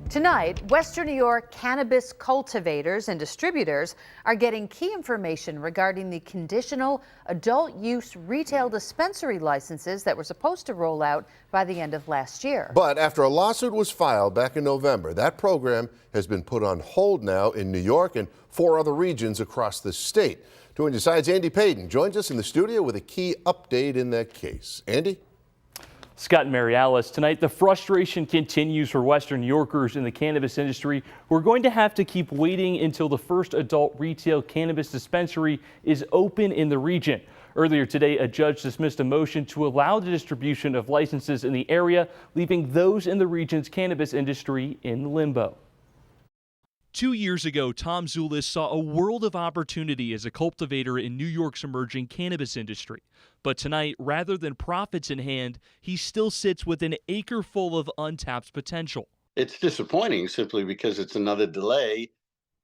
Tonight, Western New York cannabis cultivators and distributors are getting key information regarding the conditional adult use retail dispensary licenses that were supposed to roll out by the end of last year. But after a lawsuit was filed back in November, that program has been put on hold now in New York and 4 other regions across the state. 2 Inside's Andy Payton joins us in the studio with a key update in that case. Andy? Scott and Mary Alice, tonight the frustration continues for Western New Yorkers in the cannabis industry. We're going to have to keep waiting until the first adult retail cannabis dispensary is open in the region. Earlier today, a judge dismissed a motion to allow the distribution of licenses in the area, leaving those in the region's cannabis industry in limbo. 2 years ago, Tom Zulis saw a world of opportunity as a cultivator in New York's emerging cannabis industry. But tonight, rather than profits in hand, he still sits with an acre full of untapped potential. It's disappointing simply because it's another delay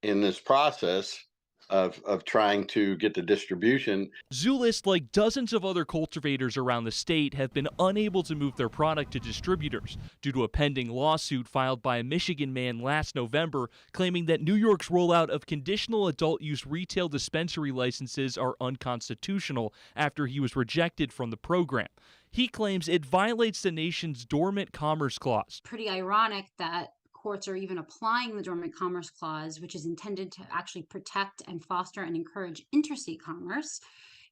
in this process of trying to get the distribution. Zulis, like dozens of other cultivators around the state, have been unable to move their product to distributors due to a pending lawsuit filed by a Michigan man last November claiming that New York's rollout of conditional adult use retail dispensary licenses are unconstitutional after he was rejected from the program. He claims it violates the nation's Dormant Commerce Clause. Pretty ironic that courts are even applying the Dormant Commerce Clause, which is intended to actually protect and foster and encourage interstate commerce.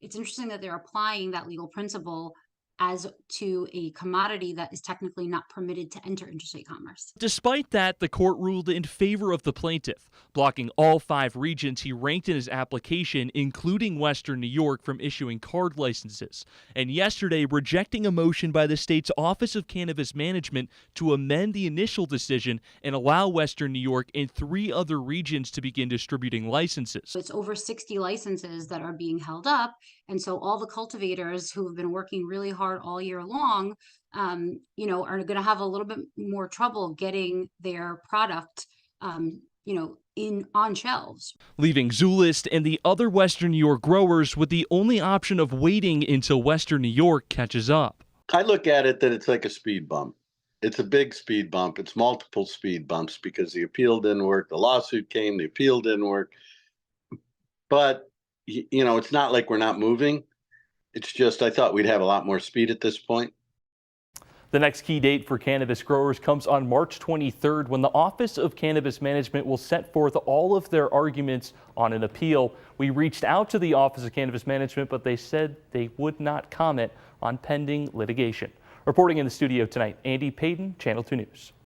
It's interesting that they're applying that legal principle as to a commodity that is technically not permitted to enter interstate commerce. Despite that, the court ruled in favor of the plaintiff, blocking all 5 regions he ranked in his application, including Western New York, from issuing card licenses. And yesterday, rejecting a motion by the state's Office of Cannabis Management to amend the initial decision and allow Western New York and 3 other regions to begin distributing licenses. It's over 60 licenses that are being held up. And so all the cultivators who have been working really hard all year long, are going to have a little bit more trouble getting their product, on shelves. Leaving Zulis and the other Western New York growers with the only option of waiting until Western New York catches up. I look at it that it's like a speed bump. It's a big speed bump. It's multiple speed bumps because the appeal didn't work. The lawsuit came, the appeal didn't work. But it's not like we're not moving. It's just I thought we'd have a lot more speed at this point. The next key date for cannabis growers comes on March 23rd, when the Office of Cannabis Management will set forth all of their arguments on an appeal. We reached out to the Office of Cannabis Management, but they said they would not comment on pending litigation. Reporting in the studio tonight, Andy Payton, Channel 2 News.